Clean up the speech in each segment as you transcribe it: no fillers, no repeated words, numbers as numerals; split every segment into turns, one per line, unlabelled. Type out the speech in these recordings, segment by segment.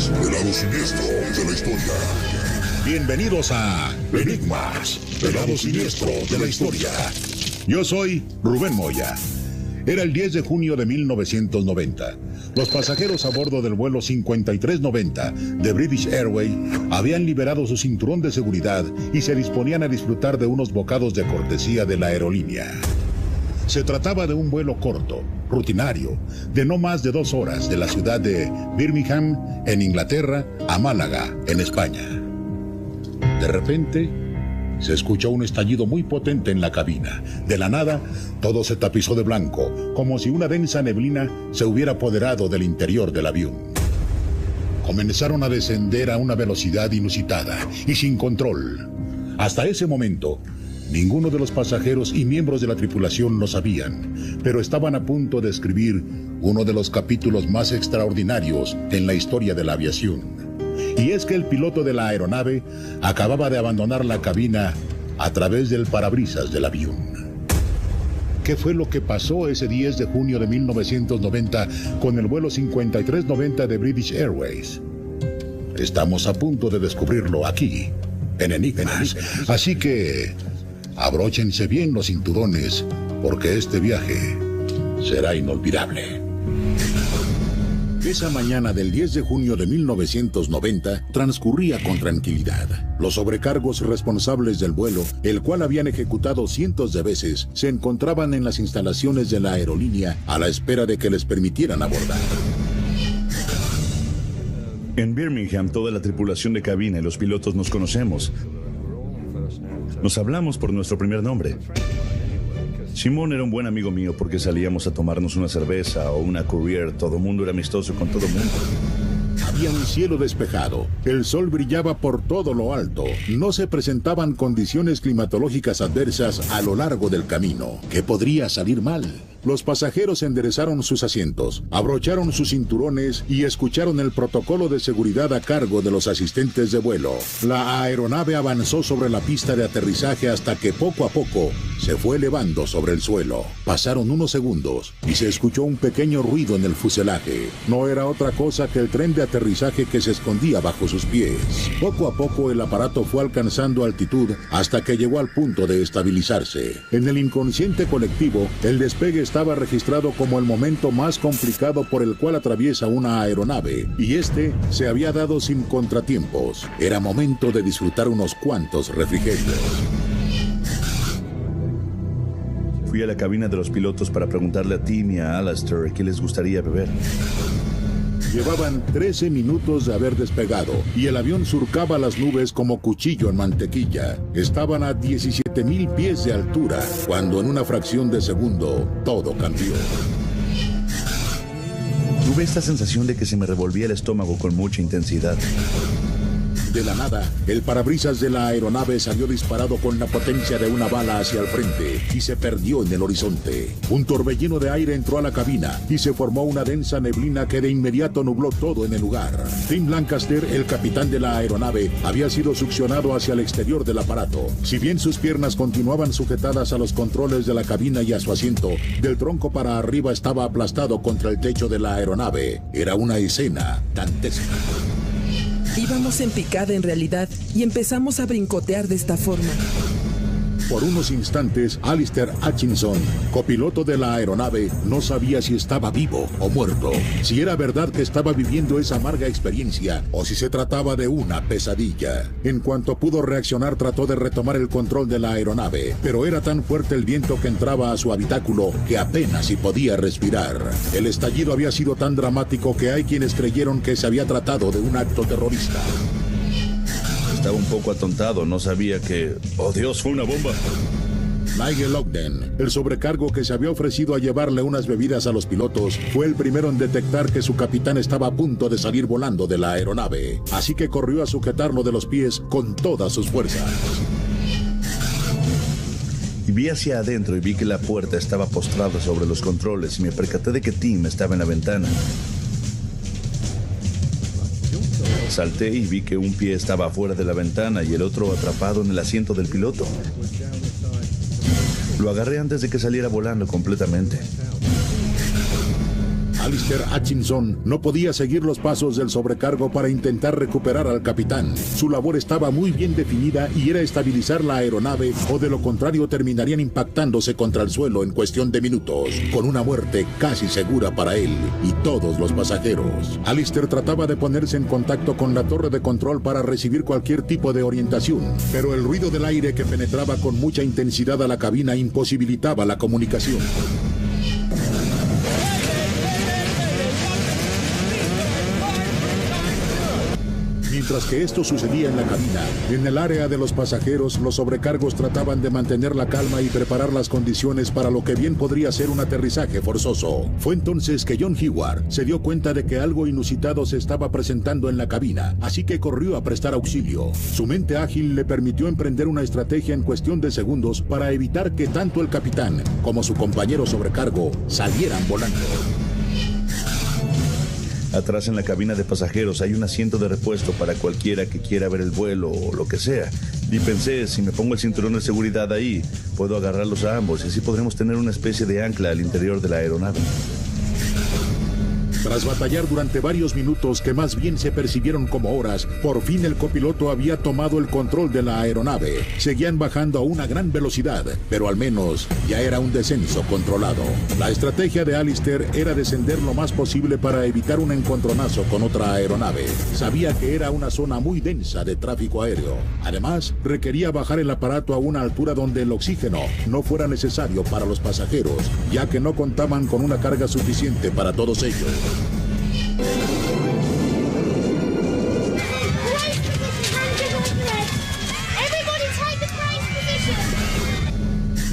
del lado siniestro de la historia. Bienvenidos a Enigmas, del lado siniestro de la historia. Yo soy Rubén Moya. Era el 10 de junio de 1990. Los pasajeros a bordo del vuelo 5390 de British Airways habían liberado su cinturón de seguridad y se disponían a disfrutar de unos bocados de cortesía de la aerolínea. Se trataba de un vuelo corto, rutinario, de no más de 2 horas de la ciudad de Birmingham, en Inglaterra, a Málaga, en España. De repente, se escuchó un estallido muy potente en la cabina. De la nada, todo se tapizó de blanco, como si una densa neblina se hubiera apoderado del interior del avión. Comenzaron a descender a una velocidad inusitada y sin control. Hasta ese momento, ninguno de los pasajeros y miembros de la tripulación lo sabían, pero estaban a punto de escribir uno de los capítulos más extraordinarios en la historia de la aviación. Y es que el piloto de la aeronave acababa de abandonar la cabina a través del parabrisas del avión. ¿Qué fue lo que pasó ese 10 de junio de 1990 con el vuelo 5390 de British Airways? Estamos a punto de descubrirlo aquí, en Enigmas. Así que abróchense bien los cinturones, porque este viaje será inolvidable. Esa mañana del 10 de junio de 1990 transcurría con tranquilidad. Los sobrecargos responsables del vuelo, el cual habían ejecutado cientos de veces, se encontraban en las instalaciones de la aerolínea a la espera de que les permitieran abordar.
En Birmingham, toda la tripulación de cabina y los pilotos nos conocemos. Nos hablamos por nuestro primer nombre. Simón era un buen amigo mío porque salíamos a tomarnos una cerveza o una Courier. Todo mundo era amistoso con todo mundo.
Había un cielo despejado, el sol brillaba por todo lo alto, no se presentaban condiciones climatológicas adversas a lo largo del camino. ¿Qué podría salir mal? Los pasajeros enderezaron sus asientos, abrocharon sus cinturones y escucharon el protocolo de seguridad a cargo de los asistentes de vuelo. La aeronave avanzó sobre la pista de aterrizaje hasta que poco a poco se fue elevando sobre el suelo. Pasaron unos segundos y se escuchó un pequeño ruido en el fuselaje. No era otra cosa que el tren de aterrizaje que se escondía bajo sus pies. Poco a poco el aparato fue alcanzando altitud hasta que llegó al punto de estabilizarse. En el inconsciente colectivo, el despegue estaba registrado como el momento más complicado por el cual atraviesa una aeronave, y este se había dado sin contratiempos. Era momento de disfrutar unos cuantos refrigerios.
Fui a la cabina de los pilotos para preguntarle a Tim y a Alastair qué les gustaría beber.
Llevaban 13 minutos de haber despegado y el avión surcaba las nubes como cuchillo en mantequilla. Estaban a 17,000 pies de altura cuando en una fracción de segundo todo cambió.
Tuve esta sensación de que se me revolvía el estómago con mucha intensidad.
De la nada, el parabrisas de la aeronave salió disparado con la potencia de una bala hacia el frente y se perdió en el horizonte. Un torbellino de aire entró a la cabina y se formó una densa neblina que de inmediato nubló todo en el lugar. Tim Lancaster, el capitán de la aeronave, había sido succionado hacia el exterior del aparato. Si bien sus piernas continuaban sujetadas a los controles de la cabina y a su asiento, del tronco para arriba estaba aplastado contra el techo de la aeronave. Era una escena dantesca.
Íbamos en picada en realidad y empezamos a brincotear de esta forma.
Por unos instantes, Alistair Hutchinson, copiloto de la aeronave, no sabía si estaba vivo o muerto, si era verdad que estaba viviendo esa amarga experiencia o si se trataba de una pesadilla. En cuanto pudo reaccionar, trató de retomar el control de la aeronave, pero era tan fuerte el viento que entraba a su habitáculo que apenas si podía respirar. El estallido había sido tan dramático que hay quienes creyeron que se había tratado de un acto terrorista.
Estaba un poco atontado, no sabía que... ¡Oh, Dios, fue una bomba!
Nigel Ogden, el sobrecargo que se había ofrecido a llevarle unas bebidas a los pilotos, fue el primero en detectar que su capitán estaba a punto de salir volando de la aeronave. Así que corrió a sujetarlo de los pies con todas sus fuerzas.
Y vi hacia adentro y vi que la puerta estaba postrada sobre los controles y me percaté de que Tim estaba en la ventana. Salté y vi que un pie estaba afuera de la ventana y el otro atrapado en el asiento del piloto. Lo agarré antes de que saliera volando completamente.
Alistair Hutchinson no podía seguir los pasos del sobrecargo para intentar recuperar al capitán. Su labor estaba muy bien definida y era estabilizar la aeronave, o de lo contrario terminarían impactándose contra el suelo en cuestión de minutos, con una muerte casi segura para él y todos los pasajeros. Alistair trataba de ponerse en contacto con la torre de control para recibir cualquier tipo de orientación, pero el ruido del aire que penetraba con mucha intensidad a la cabina imposibilitaba la comunicación. Mientras que esto sucedía en la cabina, en el área de los pasajeros, los sobrecargos trataban de mantener la calma y preparar las condiciones para lo que bien podría ser un aterrizaje forzoso. Fue entonces que John Hayward se dio cuenta de que algo inusitado se estaba presentando en la cabina, así que corrió a prestar auxilio. Su mente ágil le permitió emprender una estrategia en cuestión de segundos para evitar que tanto el capitán como su compañero sobrecargo salieran volando.
Atrás en la cabina de pasajeros hay un asiento de repuesto para cualquiera que quiera ver el vuelo o lo que sea. Y pensé, si me pongo el cinturón de seguridad ahí, puedo agarrarlos a ambos y así podremos tener una especie de ancla al interior de la aeronave.
Tras batallar durante varios minutos que más bien se percibieron como horas, por fin el copiloto había tomado el control de la aeronave. Seguían bajando a una gran velocidad, pero al menos ya era un descenso controlado. La estrategia de Alistair era descender lo más posible para evitar un encontronazo con otra aeronave. Sabía que era una zona muy densa de tráfico aéreo. Además, requería bajar el aparato a una altura donde el oxígeno no fuera necesario para los pasajeros, ya que no contaban con una carga suficiente para todos ellos.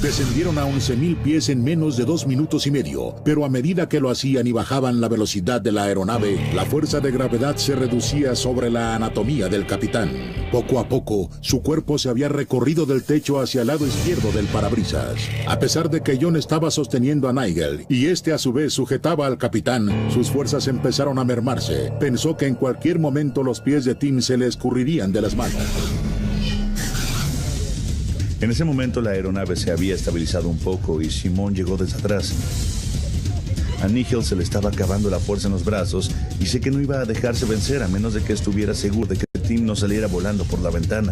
Descendieron a 11.000 pies en menos de 2 minutos y medio, pero a medida que lo hacían y bajaban la velocidad de la aeronave, la fuerza de gravedad se reducía sobre la anatomía del capitán. Poco a poco, su cuerpo se había recorrido del techo hacia el lado izquierdo del parabrisas. A pesar de que John estaba sosteniendo a Nigel y este a su vez sujetaba al capitán, sus fuerzas empezaron a mermarse. Pensó que en cualquier momento los pies de Tim se le escurrirían de las manos.
En ese momento la aeronave se había estabilizado un poco y Simón llegó desde atrás. A Nigel se le estaba acabando la fuerza en los brazos y sé que no iba a dejarse vencer a menos de que estuviera seguro de que Tim no saliera volando por la ventana.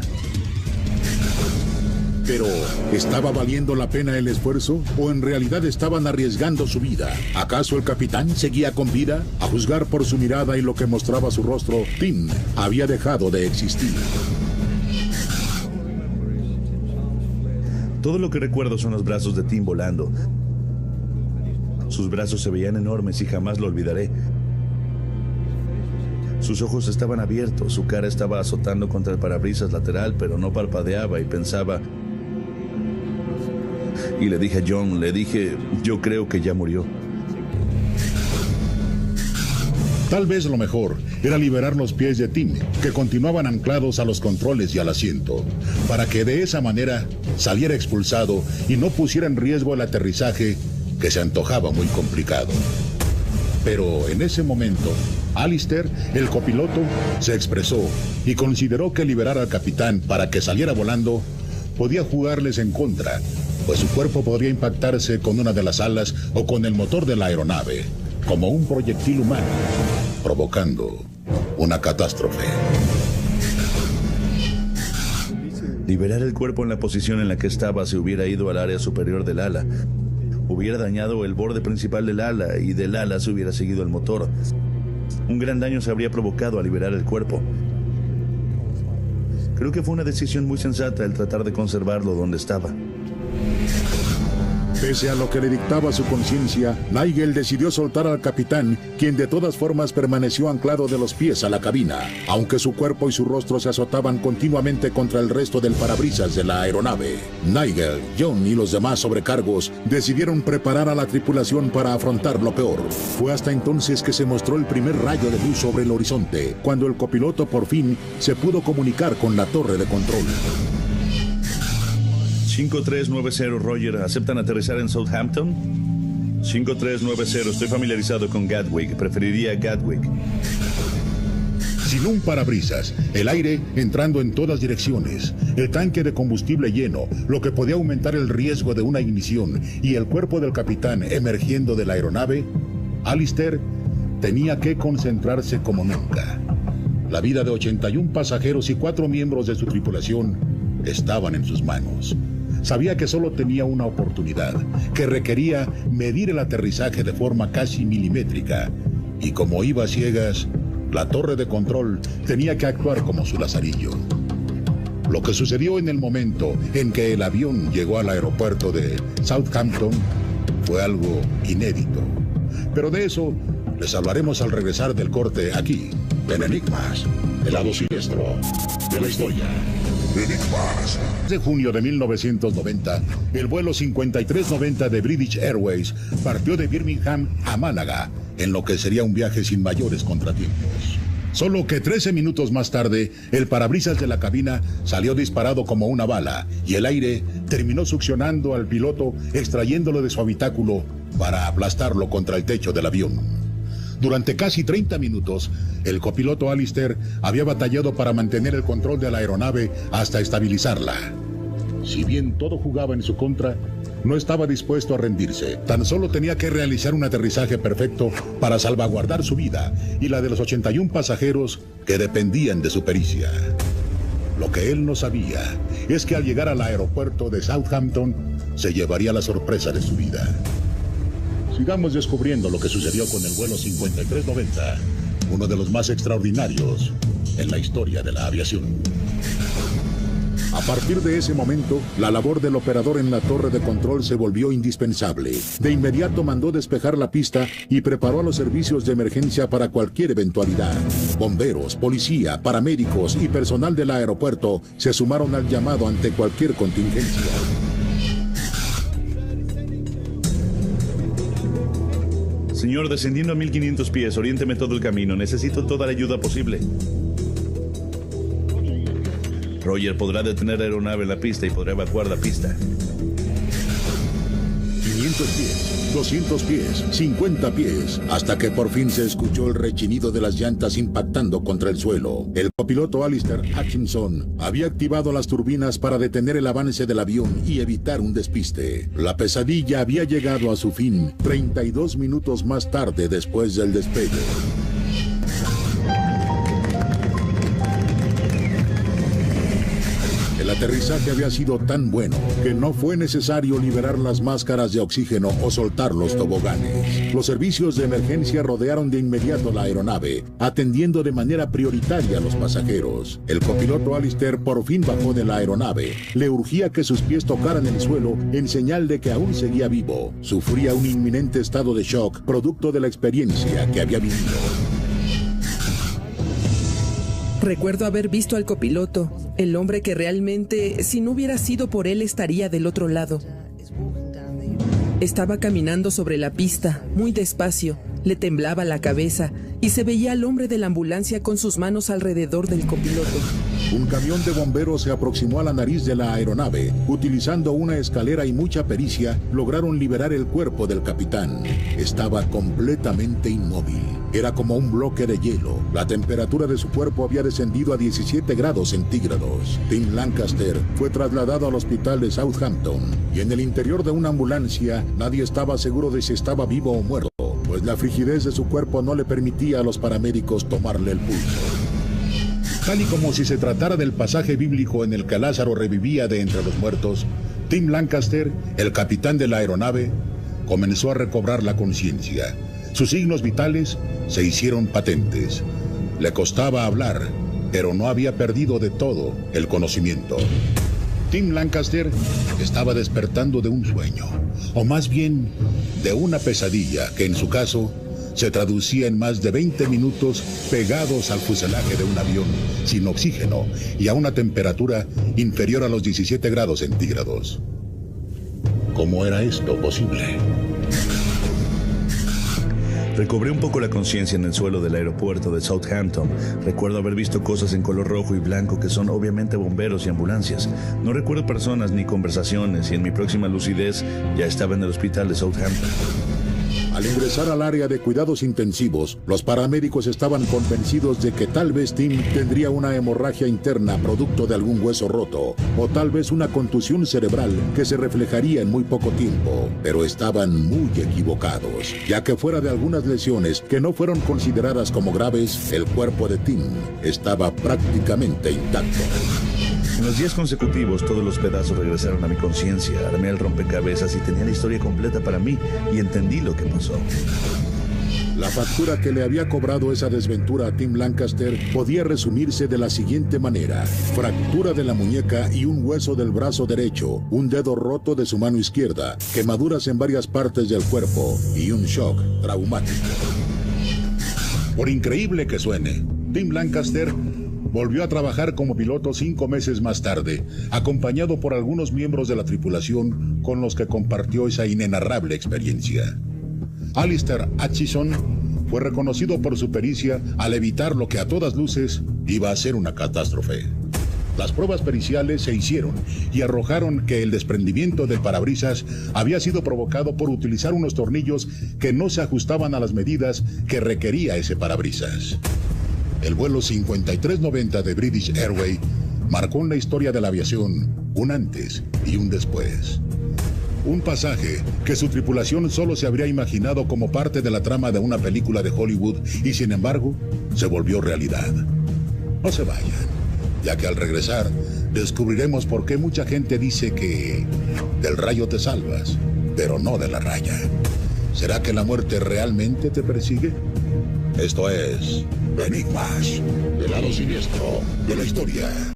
Pero, ¿estaba valiendo la pena el esfuerzo? ¿O en realidad estaban arriesgando su vida? ¿Acaso el capitán seguía con vida? A juzgar por su mirada y lo que mostraba su rostro, Tim había dejado de existir.
Todo lo que recuerdo son los brazos de Tim volando. Sus brazos se veían enormes y jamás lo olvidaré. Sus ojos estaban abiertos, su cara estaba azotando contra el parabrisas lateral, pero no parpadeaba y pensaba... Y le dije a John, yo creo que ya murió.
Tal vez lo mejor era liberar los pies de Tim, que continuaban anclados a los controles y al asiento, para que de esa manera saliera expulsado y no pusiera en riesgo el aterrizaje, que se antojaba muy complicado. Pero en ese momento, Alistair, el copiloto, se expresó y consideró que liberar al capitán para que saliera volando podía jugarles en contra, pues su cuerpo podría impactarse con una de las alas o con el motor de la aeronave, como un proyectil humano, provocando una catástrofe.
Liberar el cuerpo en la posición en la que estaba se hubiera ido al área superior del ala. Hubiera dañado el borde principal del ala y del ala se hubiera seguido el motor. Un gran daño se habría provocado al liberar el cuerpo. Creo que fue una decisión muy sensata el tratar de conservarlo donde estaba.
Pese a lo que le dictaba su conciencia, Nigel decidió soltar al capitán, quien de todas formas permaneció anclado de los pies a la cabina, aunque su cuerpo y su rostro se azotaban continuamente contra el resto del parabrisas de la aeronave. Nigel, John y los demás sobrecargos decidieron preparar a la tripulación para afrontar lo peor. Fue hasta entonces que se mostró el primer rayo de luz sobre el horizonte, cuando el copiloto por fin se pudo comunicar con la torre de control.
5390, Roger, ¿aceptan aterrizar en Southampton? 5390, estoy familiarizado con Gatwick, preferiría Gatwick.
Sin un parabrisas, el aire entrando en todas direcciones, el tanque de combustible lleno, lo que podía aumentar el riesgo de una ignición, y el cuerpo del capitán emergiendo de la aeronave, Alistair tenía que concentrarse como nunca. La vida de 81 pasajeros y 4 miembros de su tripulación estaban en sus manos. Sabía que solo tenía una oportunidad, que requería medir el aterrizaje de forma casi milimétrica. Y como iba a ciegas, la torre de control tenía que actuar como su lazarillo. Lo que sucedió en el momento en que el avión llegó al aeropuerto de Southampton fue algo inédito. Pero de eso les hablaremos al regresar del corte aquí, en Enigmas, el lado siniestro de la historia. Enigmas. De junio de 1990, el vuelo 5390 de British Airways partió de Birmingham a Málaga, en lo que sería un viaje sin mayores contratiempos. Solo que 13 minutos más tarde, el parabrisas de la cabina salió disparado como una bala y el aire terminó succionando al piloto, extrayéndolo de su habitáculo para aplastarlo contra el techo del avión. Durante casi 30 minutos, el copiloto Alistair había batallado para mantener el control de la aeronave hasta estabilizarla. Si bien todo jugaba en su contra, no estaba dispuesto a rendirse. Tan solo tenía que realizar un aterrizaje perfecto para salvaguardar su vida y la de los 81 pasajeros que dependían de su pericia. Lo que él no sabía es que al llegar al aeropuerto de Southampton se llevaría la sorpresa de su vida. Sigamos descubriendo lo que sucedió con el vuelo 5390, uno de los más extraordinarios en la historia de la aviación. A partir de ese momento, la labor del operador en la torre de control se volvió indispensable. De inmediato mandó despejar la pista y preparó a los servicios de emergencia para cualquier eventualidad. Bomberos, policía, paramédicos y personal del aeropuerto se sumaron al llamado ante cualquier contingencia.
Señor, descendiendo a 1500 pies, oriénteme todo el camino. Necesito toda la ayuda posible. Roger podrá detener la aeronave en la pista y podrá evacuar la pista.
500 pies, 200 pies, 50 pies, hasta que por fin se escuchó el rechinido de las llantas impactando contra el suelo. El copiloto Alistair Hutchinson había activado las turbinas para detener el avance del avión y evitar un despiste. La pesadilla había llegado a su fin 32 minutos más tarde después del despegue. El aterrizaje había sido tan bueno que no fue necesario liberar las máscaras de oxígeno o soltar los toboganes. Los servicios de emergencia rodearon de inmediato la aeronave, atendiendo de manera prioritaria a los pasajeros. El copiloto Alistair por fin bajó de la aeronave. Le urgía que sus pies tocaran el suelo en señal de que aún seguía vivo. Sufría un inminente estado de shock, producto de la experiencia que había vivido.
Recuerdo haber visto al copiloto, el hombre que realmente, si no hubiera sido por él, estaría del otro lado. Estaba caminando sobre la pista, muy despacio, le temblaba la cabeza y se veía al hombre de la ambulancia con sus manos alrededor del copiloto.
Un camión de bomberos se aproximó a la nariz de la aeronave. Utilizando una escalera y mucha pericia, lograron liberar el cuerpo del capitán. Estaba completamente inmóvil. Era como un bloque de hielo. La temperatura de su cuerpo había descendido a 17 grados centígrados. Tim Lancaster fue trasladado al hospital de Southampton y en el interior de una ambulancia nadie estaba seguro de si estaba vivo o muerto, pues la frigidez de su cuerpo no le permitía a los paramédicos tomarle el pulso. Tal y como si se tratara del pasaje bíblico en el que Lázaro revivía de entre los muertos, Tim Lancaster, el capitán de la aeronave, comenzó a recobrar la conciencia. Sus signos vitales se hicieron patentes. Le costaba hablar, pero no había perdido de todo el conocimiento. Tim Lancaster estaba despertando de un sueño, o más bien de una pesadilla que en su caso se traducía en más de 20 minutos pegados al fuselaje de un avión sin oxígeno y a una temperatura inferior a los 17 grados centígrados. ¿Cómo era esto posible?
Recobré un poco la conciencia en el suelo del aeropuerto de Southampton. Recuerdo haber visto cosas en color rojo y blanco que son obviamente bomberos y ambulancias. No recuerdo personas ni conversaciones y en mi próxima lucidez ya estaba en el hospital de Southampton.
Al ingresar al área de cuidados intensivos, los paramédicos estaban convencidos de que tal vez Tim tendría una hemorragia interna producto de algún hueso roto, o tal vez una contusión cerebral que se reflejaría en muy poco tiempo. Pero estaban muy equivocados, ya que fuera de algunas lesiones que no fueron consideradas como graves, el cuerpo de Tim estaba prácticamente intacto.
En los días consecutivos, todos los pedazos regresaron a mi conciencia. Armé el rompecabezas y tenía la historia completa para mí y entendí lo que pasó.
La factura que le había cobrado esa desventura a Tim Lancaster podía resumirse de la siguiente manera: fractura de la muñeca y un hueso del brazo derecho, un dedo roto de su mano izquierda, quemaduras en varias partes del cuerpo y un shock traumático. Por increíble que suene, Tim Lancaster volvió a trabajar como piloto 5 meses más tarde, acompañado por algunos miembros de la tripulación con los que compartió esa inenarrable experiencia. Alistair Hutchison fue reconocido por su pericia al evitar lo que a todas luces iba a ser una catástrofe. Las pruebas periciales se hicieron y arrojaron que el desprendimiento del parabrisas había sido provocado por utilizar unos tornillos que no se ajustaban a las medidas que requería ese parabrisas. El vuelo 5390 de British Airways marcó en la historia de la aviación un antes y un después. Un pasaje que su tripulación solo se habría imaginado como parte de la trama de una película de Hollywood y sin embargo se volvió realidad. No se vayan, ya que al regresar descubriremos por qué mucha gente dice que del rayo te salvas, pero no de la raya. ¿Será que la muerte realmente te persigue? Esto es Enigmas, el lado siniestro de la historia.